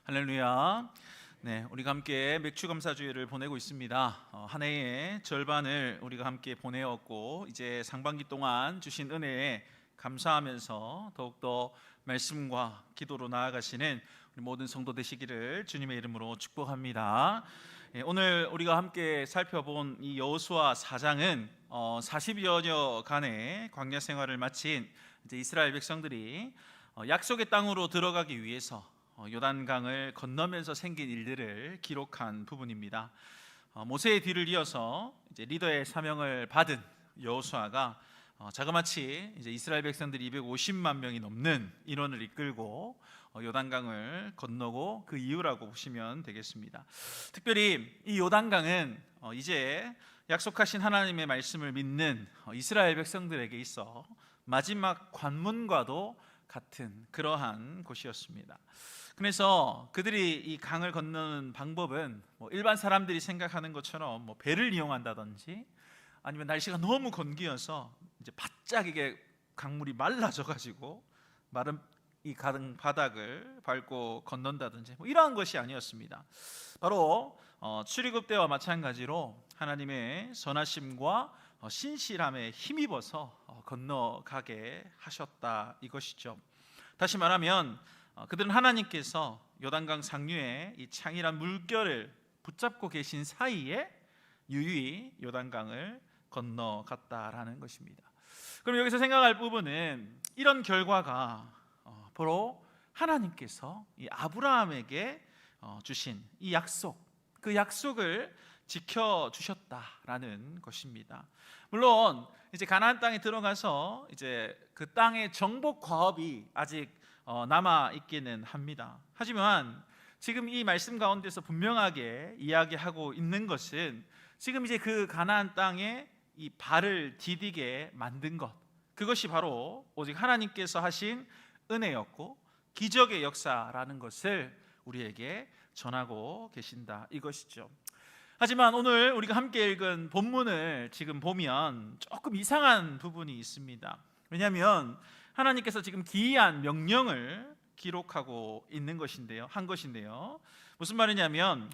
할렐루야. 네, 우리가 함께 맥주감사주일을 보내고 있습니다. 한 해의 절반을 우리가 함께 보내었고 이제 상반기 동안 주신 은혜에 감사하면서 더욱더 말씀과 기도로 나아가시는 우리 모든 성도 되시기를 주님의 이름으로 축복합니다. 오늘 우리가 함께 살펴본 이 여호수아 4장은 40여 년간의 광야 생활을 마친 이제 이스라엘 백성들이 약속의 땅으로 들어가기 위해서 요단강을 건너면서 생긴 일들을 기록한 부분입니다. 모세의 뒤를 이어서 이제 리더의 사명을 받은 여호수아가 자그마치 이제 이스라엘 백성들이 250만 명이 넘는 인원을 이끌고 요단강을 건너고 그 이유라고 보시면 되겠습니다. 특별히 이 요단강은 이제 약속하신 하나님의 말씀을 믿는 이스라엘 백성들에게 있어 마지막 관문과도 같은 그러한 곳이었습니다. 그래서 그들이 이 강을 건너는 방법은 일반 사람들이 생각하는 것처럼 배를 이용한다든지 아니면 날씨가 너무 건기여서 이제 바짝 이게 강물이 말라져 가지고 마른 이 가른 바닥을 밟고 건넌다든지 이러한 것이 아니었습니다. 바로 출애굽 때와 마찬가지로 하나님의 선하심과 신실함에 힘입어서 건너가게 하셨다 이것이죠. 다시 말하면 그들은 하나님께서 요단강 상류에 이 창이란 물결을 붙잡고 계신 사이에 유유히 요단강을 건너갔다라는 것입니다. 그럼 여기서 생각할 부분은 이런 결과가 바로 하나님께서 이 아브라함에게 주신 이 약속, 그 약속을 지켜주셨다라는 것입니다. 물론 이제 가나안 땅에 들어가서 이제 그 땅의 정복 과업이 아직 남아 있기는 합니다. 하지만 지금 이 말씀 가운데서 분명하게 이야기하고 있는 것은 지금 이제 그 가나안 땅에 이 발을 디디게 만든 것, 그것이 바로 오직 하나님께서 하신 은혜였고 기적의 역사라는 것을 우리에게 전하고 계신다 이것이죠. 하지만 오늘 우리가 함께 읽은 본문을 지금 보면 조금 이상한 부분이 있습니다. 왜냐하면 하나님께서 지금 기이한 명령을 기록하고 있는 것인데요, 한 것인데요. 무슨 말이냐면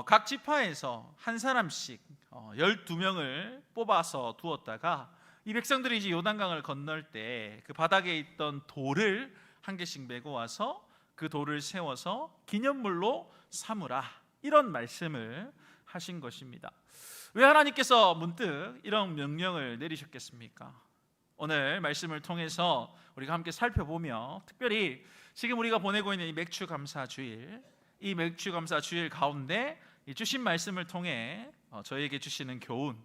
각 지파에서 한 사람씩 12명을 뽑아서 두었다가 이 백성들이 이제 요단강을 건널 때 그 바닥에 있던 돌을 한 개씩 메고 와서 그 돌을 세워서 기념물로 삼으라, 이런 말씀을 하신 것입니다. 왜 하나님께서 문득 이런 명령을 내리셨겠습니까? 오늘 말씀을 통해서 우리가 함께 살펴보며 특별히 지금 우리가 보내고 있는 이 맥주감사주일, 이 맥주감사주일 가운데 이 주신 말씀을 통해 저희에게 주시는 교훈,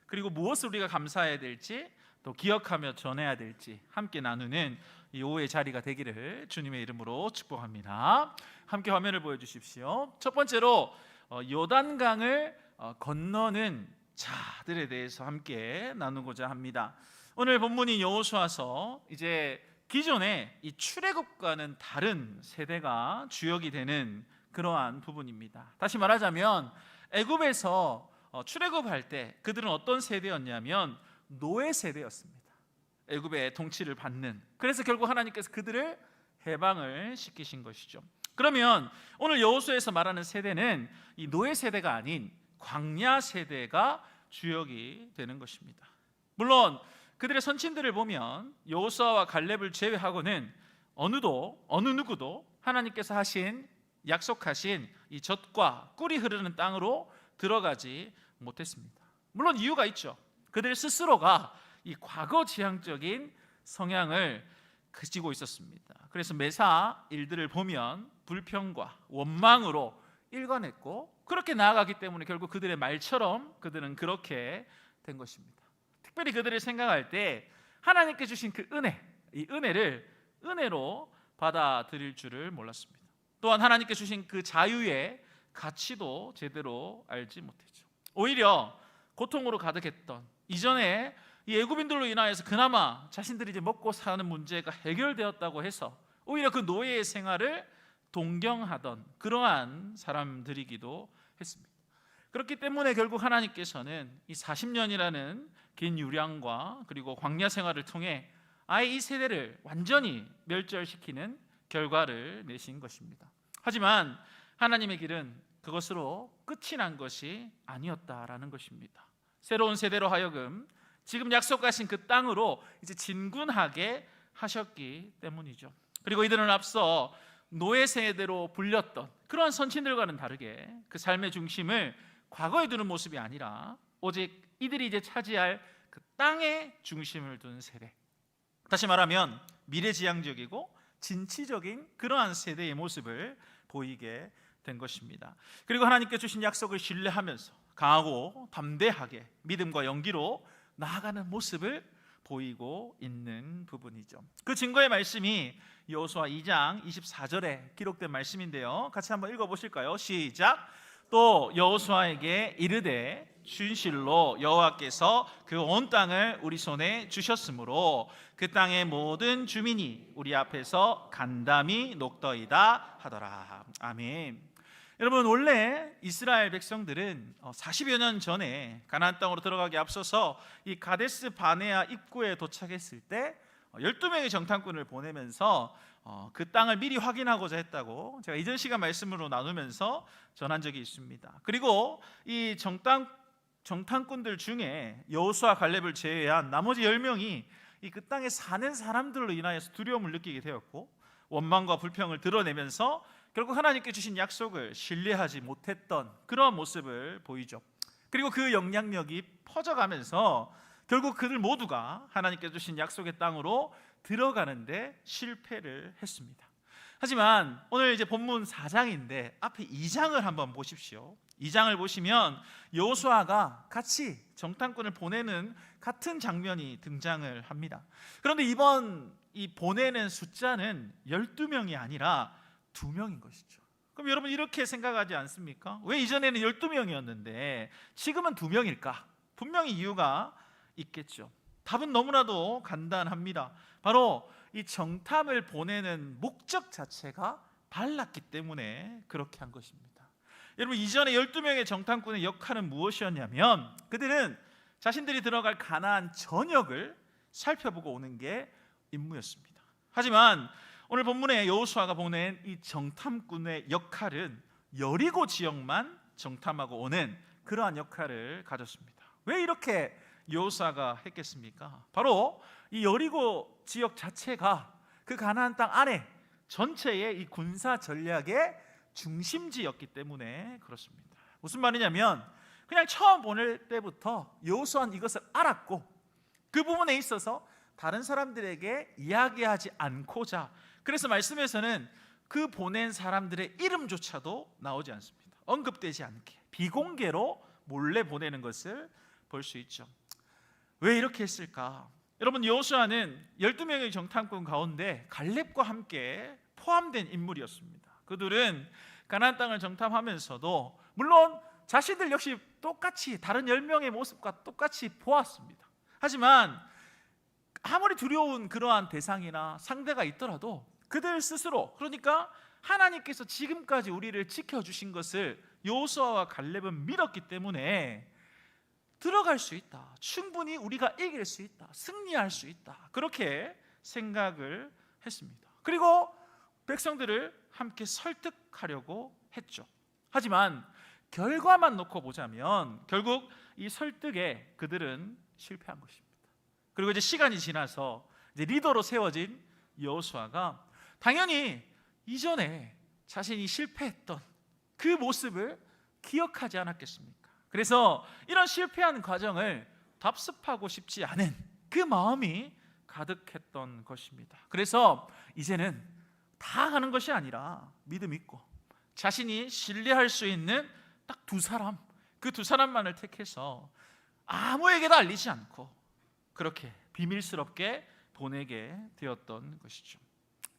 그리고 무엇을 우리가 감사해야 될지 또 기억하며 전해야 될지 함께 나누는 이 오후의 자리가 되기를 주님의 이름으로 축복합니다. 함께 화면을 보여주십시오. 첫 번째로 요단강을 건너는 자들에 대해서 함께 나누고자 합니다. 오늘 본문인 여호수아서 이제 기존의 이 출애굽과는 다른 세대가 주역이 되는 그러한 부분입니다. 다시 말하자면 애굽에서 출애굽할 때 그들은 어떤 세대였냐면 노예 세대였습니다. 애굽의 통치를 받는, 그래서 결국 하나님께서 그들을 해방을 시키신 것이죠. 그러면 오늘 여호수아에서 말하는 세대는 이 노예 세대가 아닌 광야 세대가 주역이 되는 것입니다. 물론 그들의 선친들을 보면 여호수아와 갈렙을 제외하고는 어느 누구도 하나님께서 하신 약속하신 이 젖과 꿀이 흐르는 땅으로 들어가지 못했습니다. 물론 이유가 있죠. 그들 스스로가 이 과거 지향적인 성향을 가지고 있었습니다. 그래서 매사 일들을 보면 불평과 원망으로 일관했고 그렇게 나아가기 때문에 결국 그들의 말처럼 그들은 그렇게 된 것입니다. 특별히 그들을 생각할 때 하나님께 주신 그 은혜, 이 은혜를 은혜로 받아들일 줄을 몰랐습니다. 또한 하나님께 주신 그 자유의 가치도 제대로 알지 못했죠. 오히려 고통으로 가득했던 이전에 이 애굽인들로 인하여서 그나마 자신들이 이제 먹고 사는 문제가 해결되었다고 해서 오히려 그 노예의 생활을 동경하던 그러한 사람들이기도 했습니다. 그렇기 때문에 결국 하나님께서는 이 40년이라는 긴 유량과 그리고 광야 생활을 통해 아예 이 세대를 완전히 멸절시키는 결과를 내신 것입니다. 하지만 하나님의 길은 그것으로 끝이 난 것이 아니었다라는 것입니다. 새로운 세대로 하여금 지금 약속하신 그 땅으로 이제 진군하게 하셨기 때문이죠. 그리고 이들은 앞서 노예 세대로 불렸던 그러한 선친들과는 다르게 그 삶의 중심을 과거에 두는 모습이 아니라 오직 이들이 이제 차지할 그 땅의 중심을 둔 세대, 다시 말하면 미래지향적이고 진취적인 그러한 세대의 모습을 보이게 된 것입니다. 그리고 하나님께 주신 약속을 신뢰하면서 강하고 담대하게 믿음과 용기로 나아가는 모습을 보이고 있는 부분이죠. 그 증거의 말씀이 여호수아 2장 24절에 기록된 말씀인데요, 같이 한번 읽어보실까요? 시작. 또 여호수아에게 이르되 진실로 여호와께서 그 온 땅을 우리 손에 주셨으므로 그 땅의 모든 주민이 우리 앞에서 간담이 녹더이다 하더라. 아멘. 여러분, 원래 이스라엘 백성들은 40여 년 전에 가나안 땅으로 들어가기 앞서서 이 가데스 바네아 입구에 도착했을 때 12명의 정탐꾼을 보내면서 그 땅을 미리 확인하고자 했다고 제가 이전 시간 말씀으로 나누면서 전한 적이 있습니다. 그리고 이 정탐꾼들 중에 여호수아 갈렙을 제외한 나머지 10명이 그 땅에 사는 사람들로 인하여서 두려움을 느끼게 되었고 원망과 불평을 드러내면서 결국 하나님께 주신 약속을 신뢰하지 못했던 그런 모습을 보이죠. 그리고 그 영향력이 퍼져가면서 결국 그들 모두가 하나님께 주신 약속의 땅으로 들어가는데 실패를 했습니다. 하지만 오늘 이제 본문 4장인데 앞에 2장을 한번 보십시오. 2장을 보시면 여호수아가 같이 정탐꾼을 보내는 같은 장면이 등장을 합니다. 그런데 이번 이 보내는 숫자는 12명이 아니라 2명인 것이죠. 그럼 여러분 이렇게 생각하지 않습니까? 왜 이전에는 12명이었는데 지금은 2명일까? 분명히 이유가 있겠죠. 답은 너무나도 간단합니다. 바로 이 정탐을 보내는 목적 자체가 달랐기 때문에 그렇게 한 것입니다. 여러분, 이전에 12명의 정탐꾼의 역할은 무엇이었냐면 그들은 자신들이 들어갈 가나안 전역을 살펴보고 오는 게 임무였습니다. 하지만 오늘 본문에 여호수아가 보낸 이 정탐꾼의 역할은 여리고 지역만 정탐하고 오는 그러한 역할을 가졌습니다. 왜 이렇게 여호수아가 했겠습니까? 바로 이 여리고 지역 자체가 그 가나안 땅 안에 전체의 이 군사 전략의 중심지였기 때문에 그렇습니다. 무슨 말이냐면 그냥 처음 보낼 때부터 여호수아는 이것을 알았고 그 부분에 있어서 다른 사람들에게 이야기하지 않고자, 그래서 말씀에서는 그 보낸 사람들의 이름조차도 나오지 않습니다. 언급되지 않게 비공개로 몰래 보내는 것을 볼 수 있죠. 왜 이렇게 했을까? 여러분, 여호수아는 12명의 정탐꾼 가운데 갈렙과 함께 포함된 인물이었습니다. 그들은 가나안 땅을 정탐하면서도 물론 자신들 역시 똑같이 다른 10명의 모습과 똑같이 보았습니다. 하지만 아무리 두려운 그러한 대상이나 상대가 있더라도 그들 스스로, 그러니까 하나님께서 지금까지 우리를 지켜주신 것을 여호수아와 갈렙은 믿었기 때문에 들어갈 수 있다, 충분히 우리가 이길 수 있다, 승리할 수 있다, 그렇게 생각을 했습니다. 그리고 백성들을 함께 설득하려고 했죠. 하지만 결과만 놓고 보자면 결국 이 설득에 그들은 실패한 것입니다. 그리고 이제 시간이 지나서 이제 리더로 세워진 여호수아가 당연히 이전에 자신이 실패했던 그 모습을 기억하지 않았겠습니까? 그래서 이런 실패하는 과정을 답습하고 싶지 않은 그 마음이 가득했던 것입니다. 그래서 이제는 다 하는 것이 아니라 믿음 있고 자신이 신뢰할 수 있는 딱 2사람, 그 2사람만을 택해서 아무에게도 알리지 않고 그렇게 비밀스럽게 보내게 되었던 것이죠.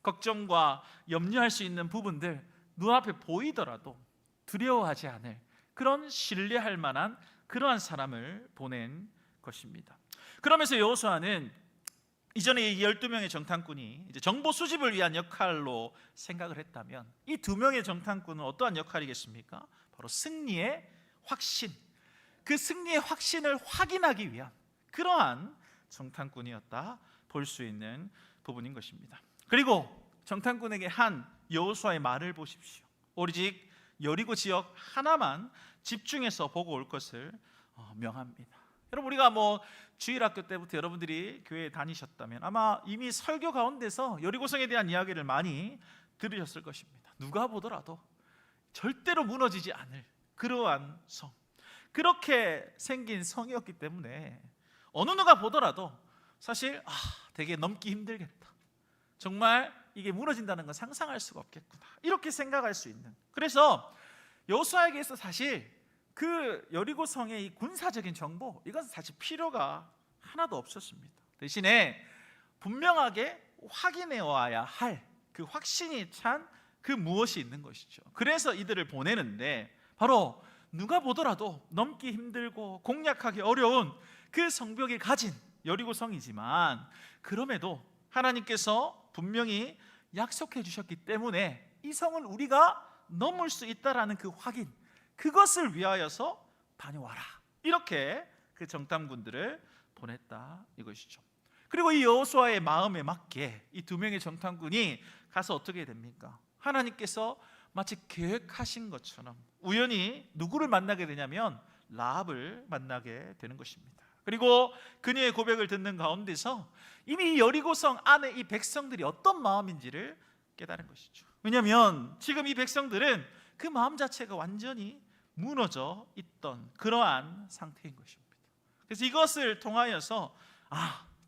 걱정과 염려할 수 있는 부분들 눈앞에 보이더라도 두려워하지 않을 그런 신뢰할 만한 그러한 사람을 보낸 것입니다. 그러면서 여호수아는 이전에 이 12명의 정탐꾼이 이제 정보 수집을 위한 역할로 생각을 했다면 이 2명의 정탐꾼은 어떠한 역할이겠습니까? 바로 승리의 확신, 그 승리의 확신을 확인하기 위한 그러한 정탐꾼이었다 볼 수 있는 부분인 것입니다. 그리고 정탐꾼에게 한 여호수아의 말을 보십시오. 오직 여리고 지역 하나만 집중해서 보고 올 것을 명합니다. 여러분, 우리가 주일학교 때부터 여러분들이 교회에 다니셨다면 아마 이미 설교 가운데서 여리고성에 대한 이야기를 많이 들으셨을 것입니다. 누가 보더라도 절대로 무너지지 않을 그러한 성, 그렇게 생긴 성이었기 때문에 어느 누가 보더라도 사실 되게 넘기 힘들겠다, 정말 이게 무너진다는 건 상상할 수가 없겠구나, 이렇게 생각할 수 있는, 그래서 여호수아에게서 사실 그 여리고성의 이 군사적인 정보, 이것은 사실 필요가 하나도 없었습니다. 대신에 분명하게 확인해 와야 할 그 확신이 찬 그 무엇이 있는 것이죠. 그래서 이들을 보내는데, 바로 누가 보더라도 넘기 힘들고 공략하기 어려운 그 성벽이 가진 여리고성이지만, 그럼에도 하나님께서 분명히 약속해 주셨기 때문에 이 성을 우리가 넘을 수 있다라는 그 확인, 그것을 위하여서 다녀와라, 이렇게 그 정탐군들을 보냈다 이것이죠. 그리고 이 여호수아의 마음에 맞게 이 두 명의 정탐군이 가서 어떻게 됩니까? 하나님께서 마치 계획하신 것처럼 우연히 누구를 만나게 되냐면 라합을 만나게 되는 것입니다. 그리고 그녀의 고백을 듣는 가운데서 이미 여리고성 안에 이 백성들이 어떤 마음인지를 깨달은 것이죠. 왜냐하면 지금 이 백성들은 그 마음 자체가 완전히 무너져 있던 그러한 상태인 것입니다. 그래서 이것을 통하여서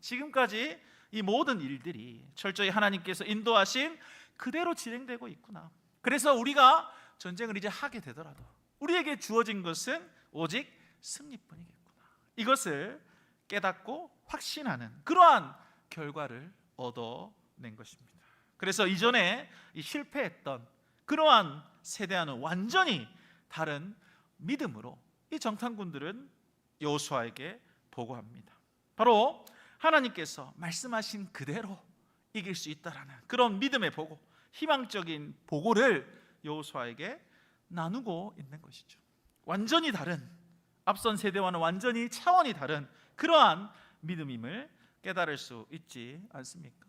지금까지 이 모든 일들이 철저히 하나님께서 인도하신 그대로 진행되고 있구나. 그래서 우리가 전쟁을 이제 하게 되더라도 우리에게 주어진 것은 오직 승리뿐이겠구나, 이것을 깨닫고 확신하는 그러한 결과를 얻어낸 것입니다. 그래서 이전에 이 실패했던 그러한 세대와는 완전히 다른 믿음으로 이 정탐군들은 여호수아에게 보고합니다. 바로 하나님께서 말씀하신 그대로 이길 수 있다라는 그런 믿음의 보고, 희망적인 보고를 여호수아에게 나누고 있는 것이죠. 완전히 다른, 앞선 세대와는 완전히 차원이 다른 그러한 믿음임을 깨달을 수 있지 않습니까?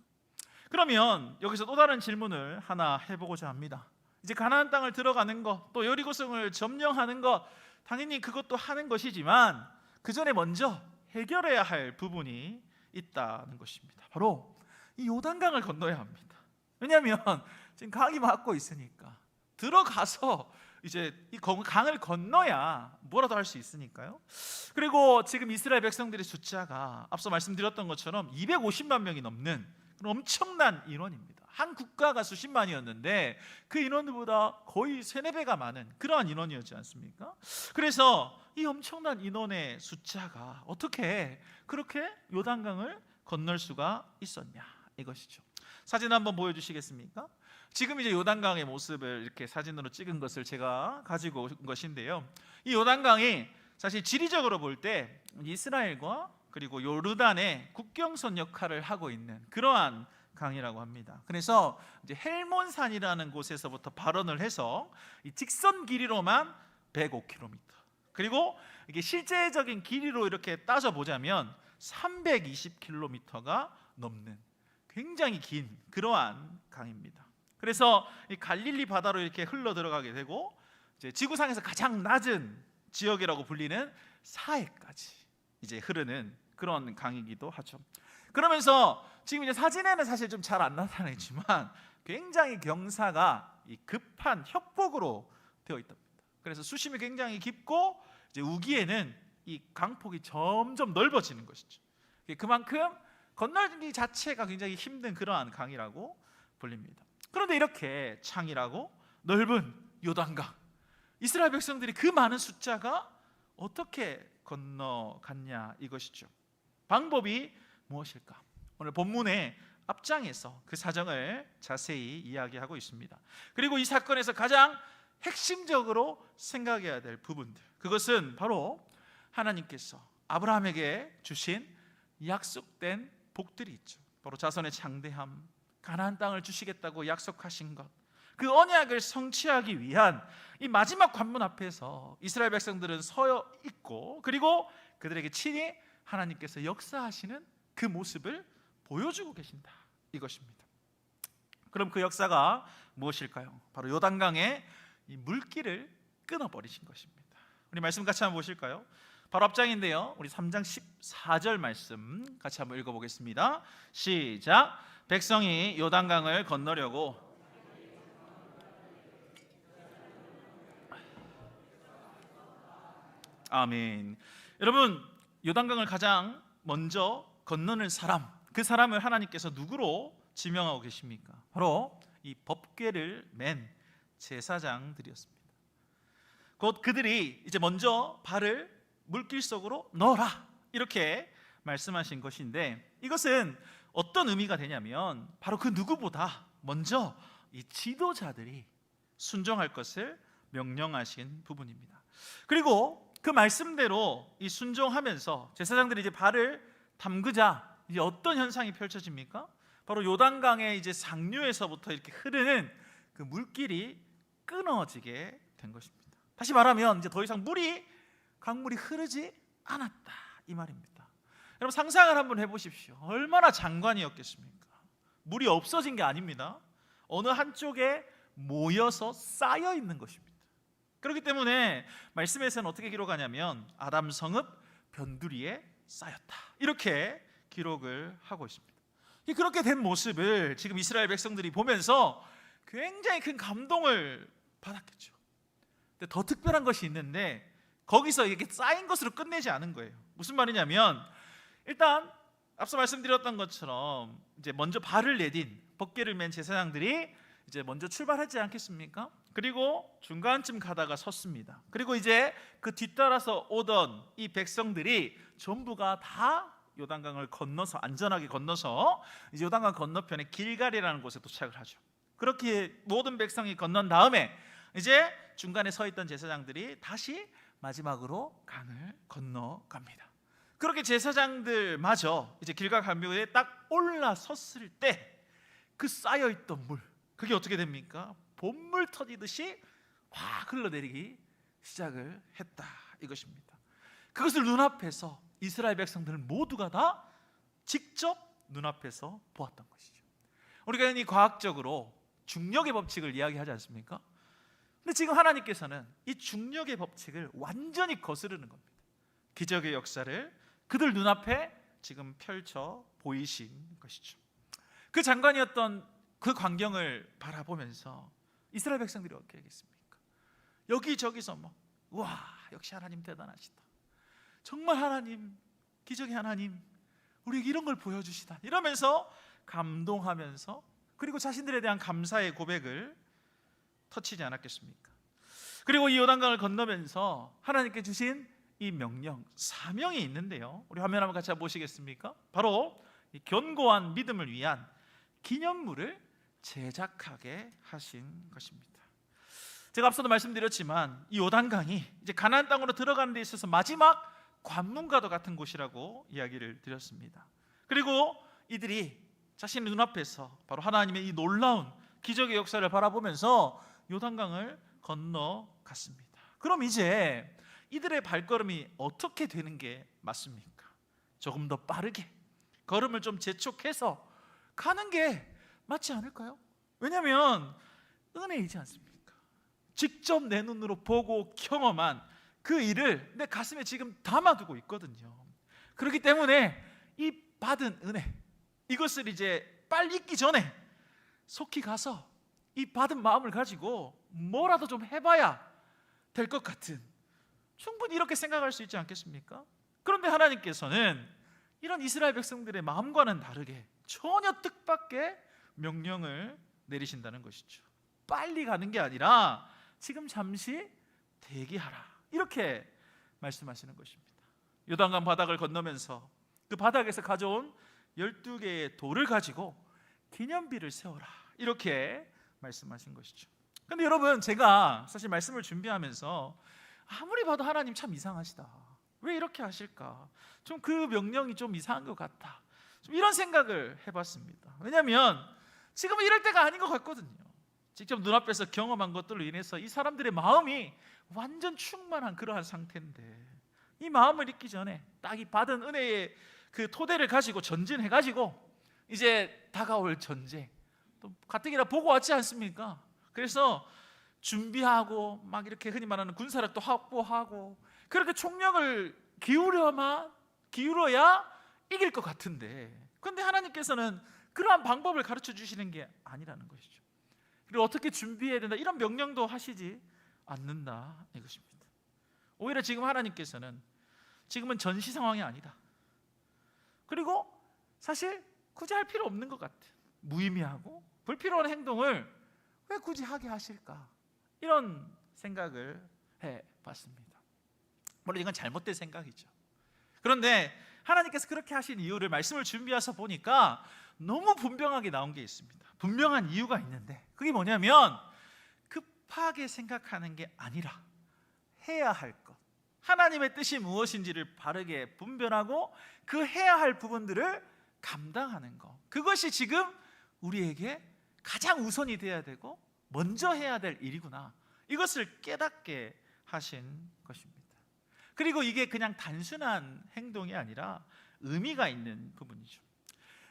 그러면 여기서 또 다른 질문을 하나 해보고자 합니다. 이제 가나안 땅을 들어가는 것, 또 여리고성을 점령하는 것, 당연히 그것도 하는 것이지만 그 전에 먼저 해결해야 할 부분이 있다는 것입니다. 바로 이 요단강을 건너야 합니다. 왜냐하면 지금 강이 막고 있으니까 들어가서 이제 이 강을 건너야 뭐라도 할 수 있으니까요. 그리고 지금 이스라엘 백성들의 숫자가 앞서 말씀드렸던 것처럼 250만 명이 넘는 그런 엄청난 인원입니다. 한 국가가 수십만이었는데 그 인원보다 거의 3-4배가 많은 그러한 인원이었지 않습니까? 그래서 이 엄청난 인원의 숫자가 어떻게 그렇게 요단강을 건널 수가 있었냐 이것이죠. 사진 한번 보여주시겠습니까? 지금 이제 요단강의 모습을 이렇게 사진으로 찍은 것을 제가 가지고 온 것인데요, 이 요단강이 사실 지리적으로 볼 때 이스라엘과 그리고 요르단의 국경선 역할을 하고 있는 그러한 강이라고 합니다. 그래서 이제 헬몬산이라는 곳에서부터 발원을 해서 이 직선 길이로만 105km, 그리고 이게 실제적인 길이로 이렇게 따져 보자면 320km가 넘는 굉장히 긴 그러한 강입니다. 그래서 이 갈릴리 바다로 이렇게 흘러 들어가게 되고 이제 지구상에서 가장 낮은 지역이라고 불리는 사해까지 이제 흐르는 그런 강이기도 하죠. 그러면서 지금 이제 사진에는 사실 좀 잘 안 나타나지만 굉장히 경사가 이 급한 협곡으로 되어 있답니다. 그래서 수심이 굉장히 깊고 이제 우기에는 이 강폭이 점점 넓어지는 것이죠. 그만큼 건너기 자체가 굉장히 힘든 그러한 강이라고 불립니다. 그런데 이렇게 창이라고 넓은 요단강, 이스라엘 백성들이 그 많은 숫자가 어떻게 건너갔냐 이것이죠. 방법이 무엇일까? 오늘 본문의 앞장에서 그 사정을 자세히 이야기하고 있습니다. 그리고 이 사건에서 가장 핵심적으로 생각해야 될 부분들, 그것은 바로 하나님께서 아브라함에게 주신 약속된 복들이 있죠. 바로 자손의 창대함, 가나안 땅을 주시겠다고 약속하신 것, 그 언약을 성취하기 위한 이 마지막 관문 앞에서 이스라엘 백성들은 서 있고, 그리고 그들에게 친히 하나님께서 역사하시는 그 모습을 보여주고 계신다 이것입니다. 그럼 그 역사가 무엇일까요? 바로 요단강의 이 물길을 끊어버리신 것입니다. 우리 말씀 같이 한번 보실까요? 바로 앞장인데요, 우리 3장 14절 말씀 같이 한번 읽어보겠습니다. 시작. 백성이 요단강을 건너려고 아멘. 여러분, 요단강을 가장 먼저 건너는 사람, 그 사람을 하나님께서 누구로 지명하고 계십니까? 바로 이 법궤를 맨 제사장들이었습니다. 곧 그들이 이제 먼저 발을 물길 속으로 넣어라, 이렇게 말씀하신 것인데, 이것은 어떤 의미가 되냐면 바로 그 누구보다 먼저 이 지도자들이 순종할 것을 명령하신 부분입니다. 그리고 그 말씀대로 이 순종하면서 제사장들이 이제 발을 담그자 이제 어떤 현상이 펼쳐집니까? 바로 요단강의 이제 상류에서부터 이렇게 흐르는 그 물길이 끊어지게 된 것입니다. 다시 말하면 이제 더 이상 강물이 흐르지 않았다, 이 말입니다. 여러분, 상상을 한번 해보십시오. 얼마나 장관이었겠습니까? 물이 없어진 게 아닙니다. 어느 한쪽에 모여서 쌓여 있는 것입니다. 그렇기 때문에 말씀에서는 어떻게 기록하냐면 아담 성읍 변두리에 쌓였다, 이렇게 기록을 하고 있습니다. 그렇게 된 모습을 지금 이스라엘 백성들이 보면서 굉장히 큰 감동을 받았겠죠. 근데 더 특별한 것이 있는데 거기서 이게 쌓인 것으로 끝내지 않은 거예요. 무슨 말이냐면, 일단 앞서 말씀드렸던 것처럼 이제 먼저 발을 내딘 법궤를 맨 제사장들이 이제 먼저 출발하지 않겠습니까? 그리고 중간쯤 가다가 섰습니다. 그리고 이제 그 뒤따라서 오던 이 백성들이 전부가 다 요단강을 건너서, 안전하게 건너서 이제 요단강 건너편에 길갈이라는 곳에 도착을 하죠. 그렇게 모든 백성이 건넌 다음에 이제 중간에 서 있던 제사장들이 다시 마지막으로 강을 건너갑니다. 그렇게 제사장들마저 이제 길갈 강변에 딱 올라섰을 때 그 쌓여있던 물, 그게 어떻게 됩니까? 봇물 터지듯이 확 흘러내리기 시작을 했다, 이것입니다. 그것을 눈앞에서 이스라엘 백성들 모두가 다 직접 눈앞에서 보았던 것이죠. 우리가 이 과학적으로 중력의 법칙을 이야기하지 않습니까? 근데 지금 하나님께서는 이 중력의 법칙을 완전히 거스르는 겁니다. 기적의 역사를 그들 눈앞에 지금 펼쳐 보이신 것이죠. 그 장관이었던 그 광경을 바라보면서 이스라엘 백성들이 어떻게 하겠습니까? 여기저기서 와, 역시 하나님 대단하시다, 정말 하나님, 기적의 하나님, 우리에게 이런 걸 보여주시다, 이러면서 감동하면서, 그리고 자신들에 대한 감사의 고백을 터치지 않았겠습니까? 그리고 이 요단강을 건너면서 하나님께 주신 이 명령, 사명이 있는데요, 우리 화면 한번 같이 보시겠습니까? 바로 이 견고한 믿음을 위한 기념물을 제작하게 하신 것입니다. 제가 앞서도 말씀드렸지만 이 요단강이 이제 가나안 땅으로 들어가는 데 있어서 마지막 관문과도 같은 곳이라고 이야기를 드렸습니다. 그리고 이들이 자신의 눈앞에서 바로 하나님의 이 놀라운 기적의 역사를 바라보면서 요단강을 건너갔습니다. 그럼 이제 이들의 발걸음이 어떻게 되는 게 맞습니까? 조금 더 빠르게 걸음을 좀 재촉해서 가는 게 맞지 않을까요? 왜냐하면 은혜이지 않습니까? 직접 내 눈으로 보고 경험한 그 일을 내 가슴에 지금 담아두고 있거든요. 그렇기 때문에 이 받은 은혜, 이것을 이제 빨리 잊기 전에 속히 가서 이 받은 마음을 가지고 뭐라도 좀 해봐야 될 것 같은, 충분히 이렇게 생각할 수 있지 않겠습니까? 그런데 하나님께서는 이런 이스라엘 백성들의 마음과는 다르게 전혀 뜻밖의 명령을 내리신다는 것이죠. 빨리 가는 게 아니라 지금 잠시 대기하라, 이렇게 말씀하시는 것입니다. 요단강 바닥을 건너면서 그 바닥에서 가져온 12개의 돌을 가지고 기념비를 세워라, 이렇게 말씀하신 것이죠. 근데 여러분, 제가 사실 말씀을 준비하면서 아무리 봐도 하나님 참 이상하시다, 왜 이렇게 하실까, 좀 그 명령이 좀 이상한 것 같다, 좀 이런 생각을 해봤습니다. 왜냐하면 지금은 이럴 때가 아닌 것 같거든요. 직접 눈앞에서 경험한 것들로 인해서 이 사람들의 마음이 완전 충만한 그러한 상태인데, 이 마음을 잊기 전에 딱 이 받은 은혜의 그 토대를 가지고 전진해가지고 이제 다가올 전쟁, 또 가뜩이나 보고 왔지 않습니까? 그래서 준비하고 막 이렇게 흔히 말하는 군사력도 확보하고 그렇게 총력을 기울여야 이길 것 같은데, 그런데 하나님께서는 그러한 방법을 가르쳐 주시는 게 아니라는 것이죠. 그리고 어떻게 준비해야 된다 이런 명령도 하시지 않는다 이것입니다. 오히려 지금 하나님께서는 지금은 전시 상황이 아니다, 그리고 사실 굳이 할 필요 없는 것 같아, 무의미하고 불필요한 행동을 왜 굳이 하게 하실까, 이런 생각을 해봤습니다. 물론 이건 잘못된 생각이죠. 그런데 하나님께서 그렇게 하신 이유를 말씀을 준비해서 보니까 너무 분명하게 나온 게 있습니다. 분명한 이유가 있는데 그게 뭐냐면 급하게 생각하는 게 아니라 해야 할 것, 하나님의 뜻이 무엇인지를 바르게 분별하고 그 해야 할 부분들을 감당하는 것, 그것이 지금 우리에게 가장 우선이 돼야 되고 먼저 해야 될 일이구나, 이것을 깨닫게 하신 것입니다. 그리고 이게 그냥 단순한 행동이 아니라 의미가 있는 부분이죠.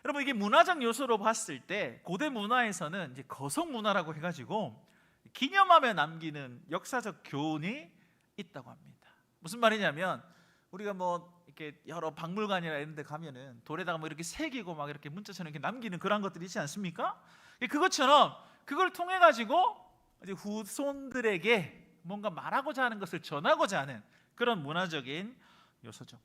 여러분, 이게 문화적 요소로 봤을 때 고대 문화에서는 이제 거성 문화라고 해가지고 기념하며 남기는 역사적 교훈이 있다고 합니다. 무슨 말이냐면 우리가 뭐 이렇게 여러 박물관이나 이런 데 가면은 돌에다가 뭐 이렇게 새기고 막 이렇게 문자처럼 이렇게 남기는 그런 것들이 있지 않습니까? 그것처럼 그걸 통해 가지고 이제 후손들에게 뭔가 말하고자 하는 것을 전하고자 하는 그런 문화적인 요소죠.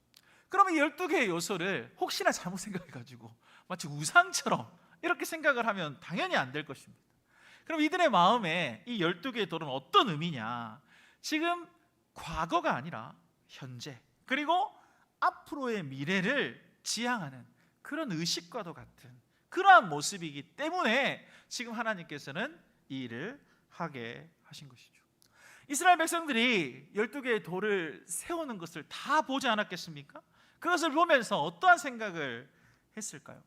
그러면 12개의 요소를 혹시나 잘못 생각해가지고 마치 우상처럼 이렇게 생각을 하면 당연히 안 될 것입니다. 그럼 이들의 마음에 이 12개의 돌은 어떤 의미냐, 지금 과거가 아니라 현재 그리고 앞으로의 미래를 지향하는 그런 의식과도 같은 그러한 모습이기 때문에 지금 하나님께서는 이 일을 하게 하신 것이죠. 이스라엘 백성들이 12개의 돌을 세우는 것을 다 보지 않았겠습니까? 그것을 보면서 어떠한 생각을 했을까요?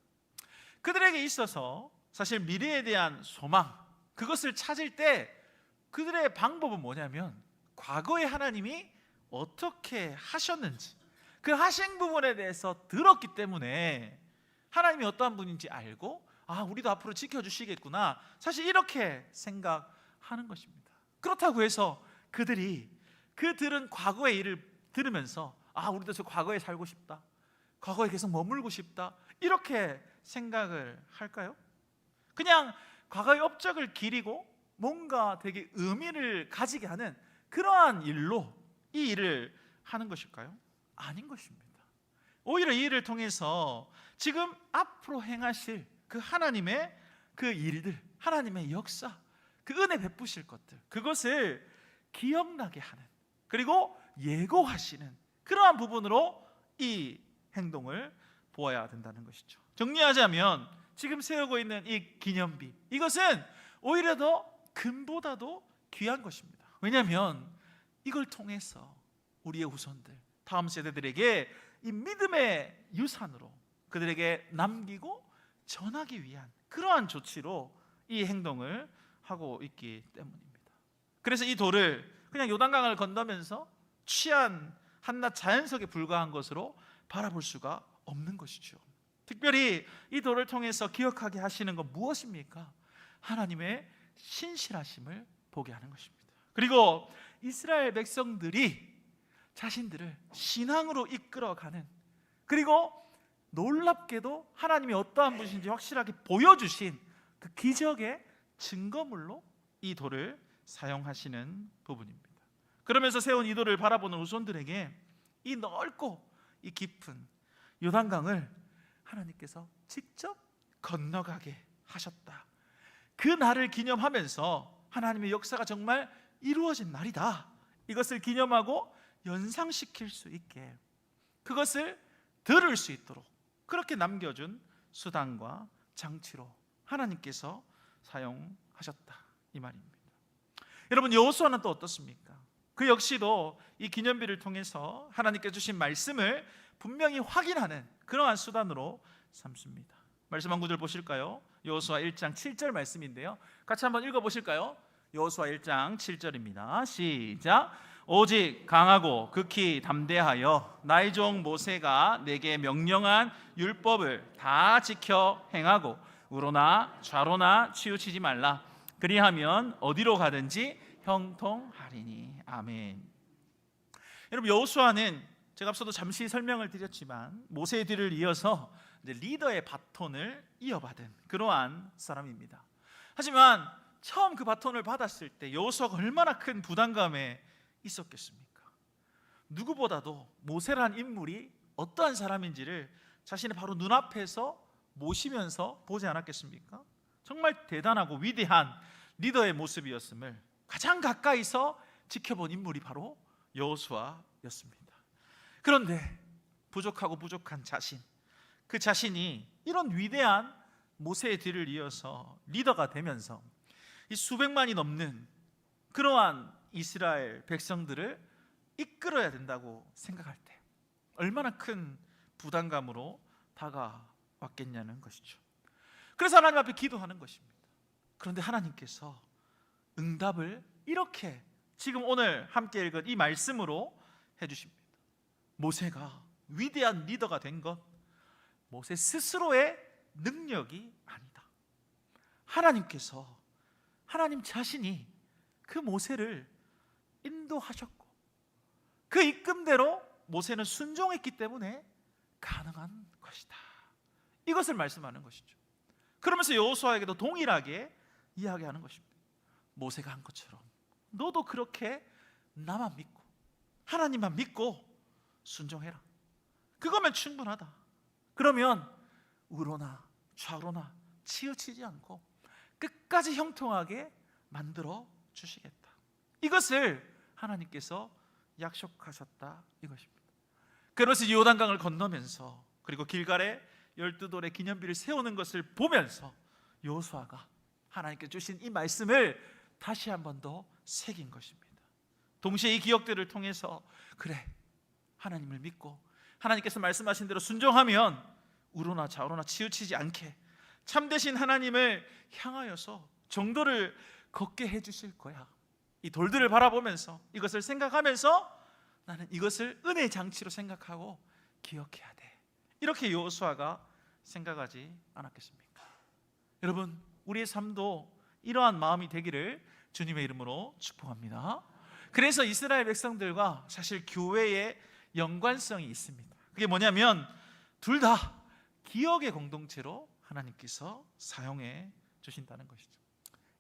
그들에게 있어서 사실 미래에 대한 소망, 그것을 찾을 때 그들의 방법은 뭐냐면 과거에 하나님이 어떻게 하셨는지 그 하신 부분에 대해서 들었기 때문에 하나님이 어떠한 분인지 알고 우리도 앞으로 지켜주시겠구나, 사실 이렇게 생각하는 것입니다. 그렇다고 해서 그들은 과거의 일을 들으면서 우리도 저 과거에 살고 싶다, 과거에 계속 머물고 싶다, 이렇게 생각을 할까요? 그냥 과거의 업적을 기리고 뭔가 되게 의미를 가지게 하는 그러한 일로 이 일을 하는 것일까요? 아닌 것입니다. 오히려 이 일을 통해서 지금 앞으로 행하실 그 하나님의 그 일들, 하나님의 역사, 그 은혜 베푸실 것들, 그것을 기억나게 하는, 그리고 예고하시는 그러한 부분으로 이 행동을 보아야 된다는 것이죠. 정리하자면 지금 세우고 있는 이 기념비, 이것은 오히려 더 금보다도 귀한 것입니다. 왜냐하면 이걸 통해서 우리의 후손들, 다음 세대들에게 이 믿음의 유산으로 그들에게 남기고 전하기 위한 그러한 조치로 이 행동을 하고 있기 때문입니다. 그래서 이 돌을 그냥 요단강을 건너면서 취한 한낱 자연석에 불과한 것으로 바라볼 수가 없는 것이죠. 특별히 이 돌을 통해서 기억하게 하시는 건 무엇입니까? 하나님의 신실하심을 보게 하는 것입니다. 그리고 이스라엘 백성들이 자신들을 신앙으로 이끌어가는, 그리고 놀랍게도 하나님이 어떠한 분이신지 확실하게 보여주신 그 기적의 증거물로 이 돌을 사용하시는 부분입니다. 그러면서 세운 이 돌을 바라보는 후손들에게 이 넓고 이 깊은 요단강을 하나님께서 직접 건너가게 하셨다, 그 날을 기념하면서 하나님의 역사가 정말 이루어진 날이다, 이것을 기념하고 연상시킬 수 있게 그것을 들을 수 있도록 그렇게 남겨준 수단과 장치로 하나님께서 사용하셨다, 이 말입니다. 여러분, 여호수아는 또 어떻습니까? 그 역시도 이 기념비를 통해서 하나님께 주신 말씀을 분명히 확인하는 그러한 수단으로 삼습니다. 말씀 한 구절 보실까요? 여호수아 1장 7절 말씀인데요, 같이 한번 읽어보실까요? 여호수아 1장 7절입니다. 시작. 오직 강하고 극히 담대하여 나의 종 모세가 내게 명령한 율법을 다 지켜 행하고 우로나 좌로나 치우치지 말라. 그리하면 어디로 가든지 형통하리니. 아멘. 여러분, 여호수아는 제가 앞서도 잠시 설명을 드렸지만 모세의 뒤를 이어서 이제 리더의 바톤을 이어받은 그러한 사람입니다. 하지만 처음 그 바톤을 받았을 때 여호수아가 얼마나 큰 부담감에 있었겠습니까? 누구보다도 모세란 인물이 어떠한 사람인지를 자신의 바로 눈앞에서 모시면서 보지 않았겠습니까? 정말 대단하고 위대한 리더의 모습이었음을 가장 가까이서 지켜본 인물이 바로 여호수아였습니다. 그런데 부족하고 부족한 자신, 그 자신이 이런 위대한 모세의 뒤를 이어서 리더가 되면서 이 수백만이 넘는 그러한 이스라엘 백성들을 이끌어야 된다고 생각할 때 얼마나 큰 부담감으로 다가왔겠냐는 것이죠. 그래서 하나님 앞에 기도하는 것입니다. 그런데 하나님께서 응답을 이렇게 지금 오늘 함께 읽은 이 말씀으로 해주십니다. 모세가 위대한 리더가 된 것 모세 스스로의 능력이 아니다. 하나님께서, 하나님 자신이 그 모세를 인도하셨고 그 이끔대로 모세는 순종했기 때문에 가능한 것이다. 이것을 말씀하는 것이죠. 그러면서 여호수아에게도 동일하게 이야기하는 것입니다. 모세가 한 것처럼 너도 그렇게 나만 믿고 하나님만 믿고 순종해라. 그거면 충분하다. 그러면 우로나 좌로나 치우치지 않고 끝까지 형통하게 만들어 주시겠다. 이것을 하나님께서 약속하셨다 이것입니다. 그러면서 요단강을 건너면서 그리고 길갈에 12돌의 기념비를 세우는 것을 보면서 여호수아가 하나님께 주신 이 말씀을 다시 한 번 더 새긴 것입니다. 동시에 이 기억들을 통해서 그래, 하나님을 믿고 하나님께서 말씀하신 대로 순종하면 우로나 좌로나 치우치지 않게 참되신 하나님을 향하여서 정도를 걷게 해주실 거야. 이 돌들을 바라보면서 이것을 생각하면서 나는 이것을 은혜의 장치로 생각하고 기억해야 돼. 이렇게 여호수아가 생각하지 않았겠습니까? 여러분, 우리의 삶도 이러한 마음이 되기를 주님의 이름으로 축복합니다. 그래서 이스라엘 백성들과 사실 교회의 연관성이 있습니다. 그게 뭐냐면 둘 다 기억의 공동체로 하나님께서 사용해 주신다는 것이죠.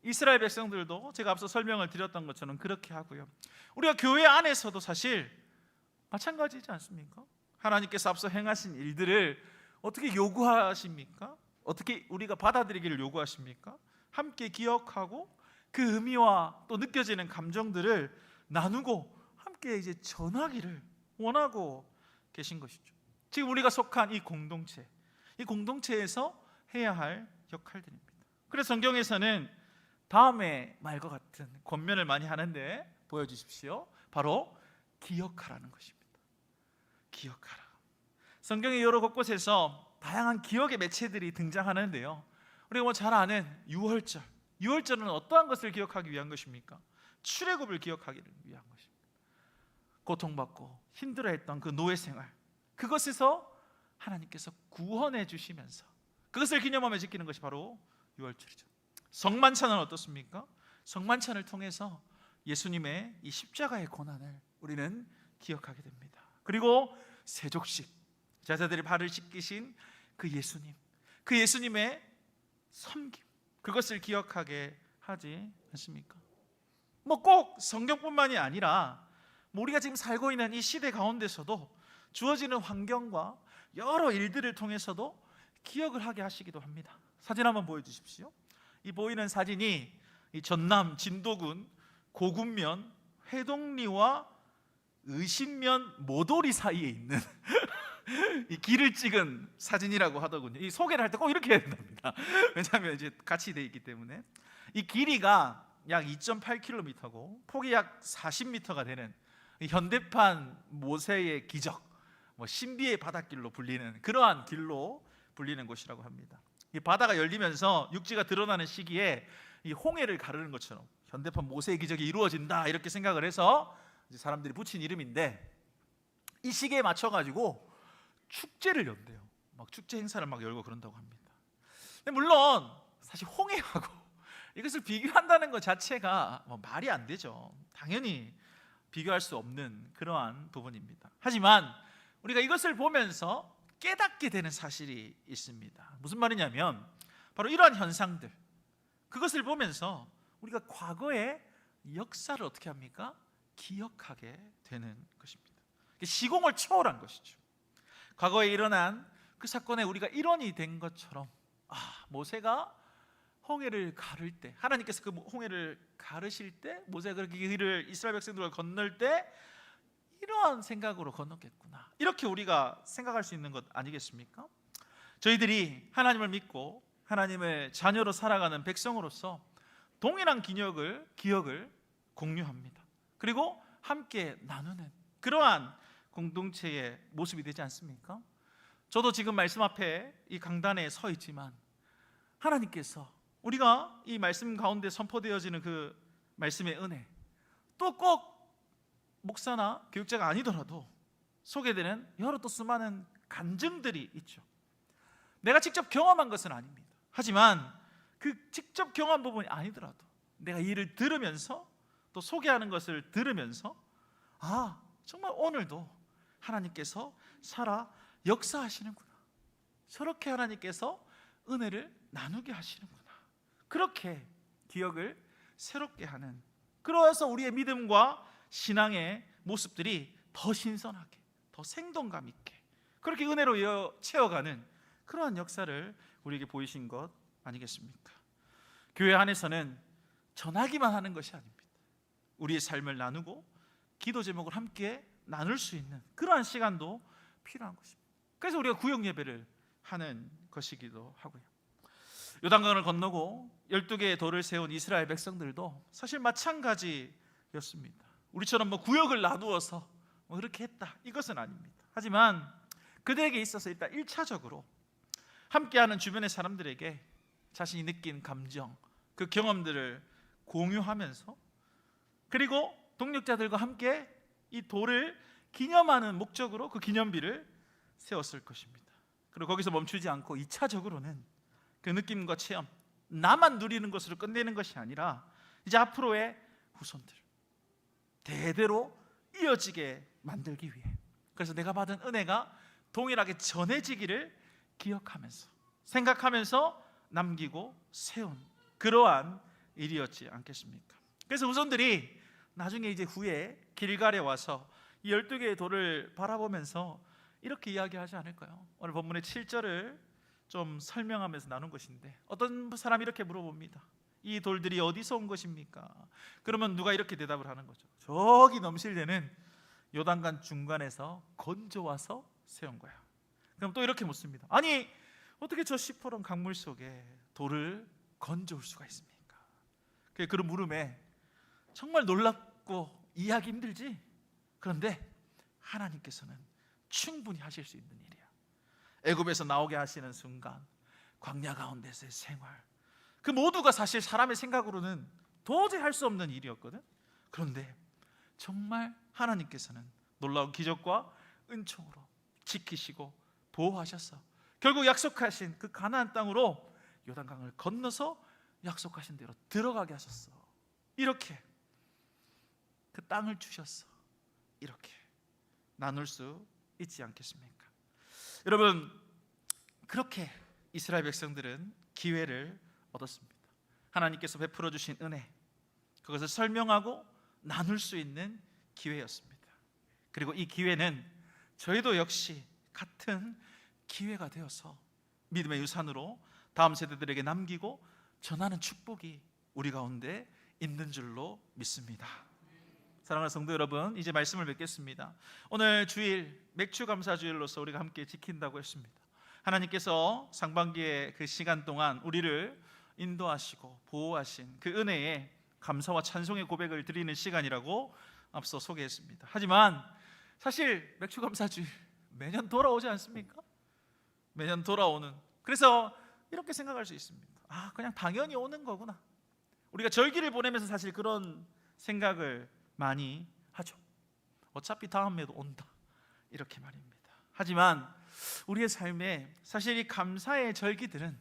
이스라엘 백성들도 제가 앞서 설명을 드렸던 것처럼 그렇게 하고요. 우리가 교회 안에서도 사실 마찬가지지 않습니까? 하나님께서 앞서 행하신 일들을 어떻게 요구하십니까? 어떻게 우리가 받아들이기를 요구하십니까? 함께 기억하고 그 의미와 또 느껴지는 감정들을 나누고 함께 이제 전하기를 원하고 계신 것이죠. 지금 우리가 속한 이 공동체, 이 공동체에서 해야 할 역할들입니다. 그래서 성경에서는 다음의 말과 같은 권면을 많이 하는데 보여주십시오. 바로 기억하라는 것입니다. 기억하라. 성경의 여러 곳곳에서 다양한 기억의 매체들이 등장하는데요, 우리가 뭐 잘 아는 유월절, 유월절은 어떠한 것을 기억하기 위한 것입니까? 출애굽을 기억하기를 위한 것입니다. 고통받고 힘들어했던 그 노예 생활, 그것에서 하나님께서 구원해 주시면서 그것을 기념하며 지키는 것이 바로 유월절이죠. 성만찬은 어떻습니까? 성만찬을 통해서 예수님의 이 십자가의 고난을 우리는 기억하게 됩니다. 그리고 세족식, 제자들이 발을 씻기신 그 예수님, 그 예수님의 섬김, 그것을 기억하게 하지 않습니까? 뭐 꼭 성경뿐만이 아니라 우리가 지금 살고 있는 이 시대 가운데서도 주어지는 환경과 여러 일들을 통해서도 기억을 하게 하시기도 합니다. 사진 한번 보여주십시오. 이 보이는 사진이 이 전남 진도군 고군면 회동리와 의신면 모도리 사이에 있는 이 길을 찍은 사진이라고 하더군요. 이 소개를 할 때 꼭 이렇게 해야 된답니다. 왜냐하면 이제 같이 돼 있기 때문에. 이 길이가 약 2.8km고 폭이 약 40m가 되는 현대판 모세의 기적, 뭐 신비의 바닷길로 불리는 그러한 길로 불리는 곳이라고 합니다. 이 바다가 열리면서 육지가 드러나는 시기에 이 홍해를 가르는 것처럼 현대판 모세의 기적이 이루어진다 이렇게 생각을 해서 이제 사람들이 붙인 이름인데, 이 시기에 맞춰 가지고 축제를 연대요. 막 축제 행사를 막 열고 그런다고 합니다. 근데 물론 사실 홍해하고 이것을 비교한다는 것 자체가 말이 안 되죠. 당연히 비교할 수 없는 그러한 부분입니다. 하지만 우리가 이것을 보면서 깨닫게 되는 사실이 있습니다. 무슨 말이냐면 바로 이러한 현상들, 그것을 보면서 우리가 과거의 역사를 어떻게 합니까? 기억하게 되는 것입니다. 시공을 초월한 것이죠. 과거에 일어난 그 사건에 우리가 일원이 된 것처럼, 모세가 홍해를 가를 때, 하나님께서 그 홍해를 가르실 때, 모세가 그렇게 길을 이스라엘 백성들과 건널 때 이러한 생각으로 건넜겠구나, 이렇게 우리가 생각할 수 있는 것 아니겠습니까? 저희들이 하나님을 믿고 하나님의 자녀로 살아가는 백성으로서 동일한 기억을 공유합니다. 그리고 함께 나누는 그러한 공동체의 모습이 되지 않습니까? 저도 지금 말씀 앞에 이 강단에 서 있지만 하나님께서 우리가 이 말씀 가운데 선포되어지는 그 말씀의 은혜, 또 꼭 목사나 교육자가 아니더라도 소개되는 여러 또 수많은 간증들이 있죠. 내가 직접 경험한 것은 아닙니다. 하지만 그 직접 경험한 부분이 아니더라도 내가 이 일을 들으면서 또 소개하는 것을 들으면서 정말 오늘도 하나님께서 살아 역사하시는구나, 저렇게 하나님께서 은혜를 나누게 하시는구나, 그렇게 기억을 새롭게 하는, 그러해서 우리의 믿음과 신앙의 모습들이 더 신선하게, 더 생동감 있게 그렇게 은혜로 채워가는 그러한 역사를 우리에게 보이신 것 아니겠습니까? 교회 안에서는 전하기만 하는 것이 아닙니다. 우리의 삶을 나누고 기도 제목을 함께 나눌 수 있는 그러한 시간도 필요한 것입니다. 그래서 우리가 구역 예배를 하는 것이기도 하고요. 요단강을 건너고 12개의 돌을 세운 이스라엘 백성들도 사실 마찬가지였습니다. 우리처럼 구역을 나누어서 그렇게 했다, 이것은 아닙니다. 하지만 그들에게 있어서 일단 1차적으로 함께하는 주변의 사람들에게 자신이 느낀 감정, 그 경험들을 공유하면서, 그리고 동력자들과 함께 이 돌을 기념하는 목적으로 그 기념비를 세웠을 것입니다. 그리고 거기서 멈추지 않고 2차적으로는 그 느낌과 체험, 나만 누리는 것으로 끝내는 것이 아니라 이제 앞으로의 후손들 대대로 이어지게 만들기 위해, 그래서 내가 받은 은혜가 동일하게 전해지기를 기억하면서 생각하면서 남기고 세운 그러한 일이었지 않겠습니까? 그래서 후손들이 나중에 이제 후에 길갈에 와서 이 12개의 돌을 바라보면서 이렇게 이야기하지 않을까요? 오늘 본문의 7절을 좀 설명하면서 나눈 것인데, 어떤 사람이 이렇게 물어봅니다. 이 돌들이 어디서 온 것입니까? 그러면 누가 이렇게 대답을 하는 거죠. 저기 넘실대는 요단강 중간에서 건져와서 세운 거야. 그럼 또 이렇게 묻습니다. 아니, 어떻게 저 시퍼런 강물 속에 돌을 건져올 수가 있습니까? 그런 물음에 정말 놀랍고 이해하기 힘들지? 그런데 하나님께서는 충분히 하실 수 있는 일이야. 애굽에서 나오게 하시는 순간, 광야 가운데서의 생활, 그 모두가 사실 사람의 생각으로는 도저히 할 수 없는 일이었거든. 그런데 정말 하나님께서는 놀라운 기적과 은총으로 지키시고 보호하셔서 결국 약속하신 그 가나안 땅으로 요단강을 건너서 약속하신 대로 들어가게 하셨어. 이렇게 그 땅을 주셨어. 이렇게 나눌 수 있지 않겠습니까? 여러분, 그렇게 이스라엘 백성들은 기회를 얻었습니다. 하나님께서 베풀어 주신 은혜, 그것을 설명하고 나눌 수 있는 기회였습니다. 그리고 이 기회는 저희도 역시 같은 기회가 되어서 믿음의 유산으로 다음 세대들에게 남기고 전하는 축복이 우리 가운데 있는 줄로 믿습니다. 사랑하는 성도 여러분, 이제 말씀을 맺겠습니다. 오늘 주일 맥주감사주일로서 우리가 함께 지킨다고 했습니다. 하나님께서 상반기의 그 시간 동안 우리를 인도하시고 보호하신 그 은혜에 감사와 찬송의 고백을 드리는 시간이라고 앞서 소개했습니다. 하지만 사실 맥주감사주일 매년 돌아오지 않습니까? 매년 돌아오는, 그래서 이렇게 생각할 수 있습니다. 그냥 당연히 오는 거구나. 우리가 절기를 보내면서 사실 그런 생각을 많이 하죠. 어차피 다음에도 온다, 이렇게 말입니다. 하지만 우리의 삶에 사실 이 감사의 절기들은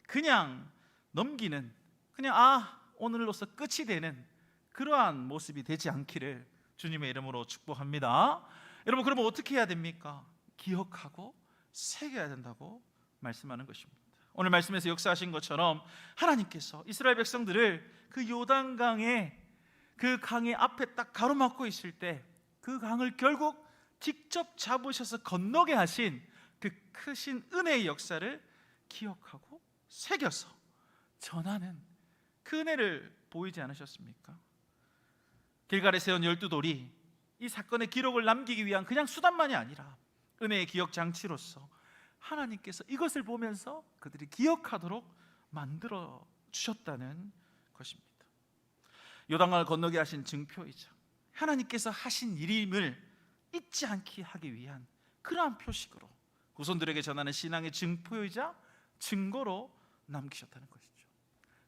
그냥 넘기는 그냥 오늘로서 끝이 되는 그러한 모습이 되지 않기를 주님의 이름으로 축복합니다. 여러분, 그러면 어떻게 해야 됩니까? 기억하고 새겨야 된다고 말씀하는 것입니다. 오늘 말씀에서 역사하신 것처럼 하나님께서 이스라엘 백성들을 그 요단강의 그 강의 앞에 딱 가로막고 있을 때 그 강을 결국 직접 잡으셔서 건너게 하신 그 크신 은혜의 역사를 기억하고 새겨서 전하는 그 은혜를 보이지 않으셨습니까? 길갈에 세운 12돌이 이 사건의 기록을 남기기 위한 그냥 수단만이 아니라 은혜의 기억 장치로서 하나님께서 이것을 보면서 그들이 기억하도록 만들어 주셨다는 것입니다. 요단강을 건너게 하신 증표이자 하나님께서 하신 일임을 잊지 않게 하기 위한 그러한 표식으로 후손들에게 전하는 신앙의 증표이자 증거로 남기셨다는 것이죠.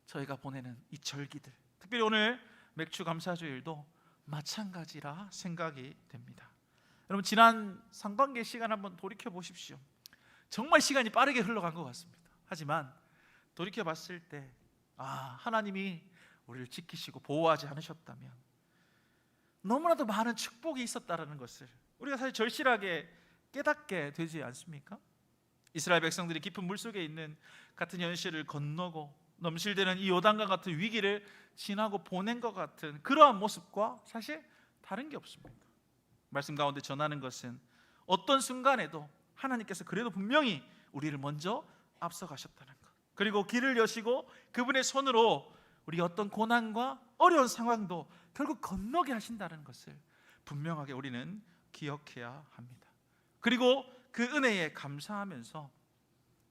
저희가 보내는 이 절기들, 특별히 오늘 맥주 감사주일도 마찬가지라 생각이 됩니다. 여러분, 지난 상반기의 시간 한번 돌이켜 보십시오. 정말 시간이 빠르게 흘러간 것 같습니다. 하지만 돌이켜 봤을 때 하나님이 우리를 지키시고 보호하지 않으셨다면 너무나도 많은 축복이 있었다라는 것을 우리가 사실 절실하게 깨닫게 되지 않습니까? 이스라엘 백성들이 깊은 물속에 있는 같은 현실을 건너고 넘실대는 이 요단강 같은 위기를 지나고 보낸 것 같은 그러한 모습과 사실 다른 게 없습니다. 말씀 가운데 전하는 것은 어떤 순간에도 하나님께서 그래도 분명히 우리를 먼저 앞서가셨다는 것, 그리고 길을 여시고 그분의 손으로 우리 어떤 고난과 어려운 상황도 결국 건너게 하신다는 것을 분명하게 우리는 기억해야 합니다. 그리고 그 은혜에 감사하면서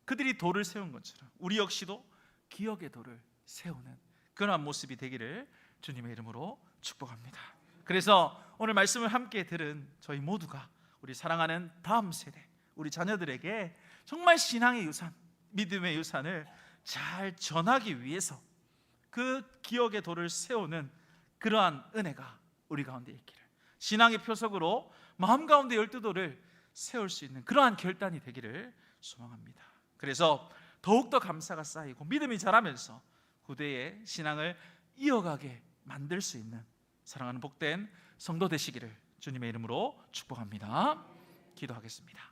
그들이 돌을 세운 것처럼 우리 역시도 기억의 돌을 세우는 그러한 모습이 되기를 주님의 이름으로 축복합니다. 그래서 오늘 말씀을 함께 들은 저희 모두가 우리 사랑하는 다음 세대, 우리 자녀들에게 정말 신앙의 유산, 믿음의 유산을 잘 전하기 위해서 그 기억의 돌을 세우는 그러한 은혜가 우리 가운데 있기를, 신앙의 표석으로 마음 가운데 12돌을 세울 수 있는 그러한 결단이 되기를 소망합니다. 그래서 더욱더 감사가 쌓이고 믿음이 자라면서 후대의 신앙을 이어가게 만들 수 있는 사랑하는 복된 성도 되시기를 주님의 이름으로 축복합니다. 기도하겠습니다.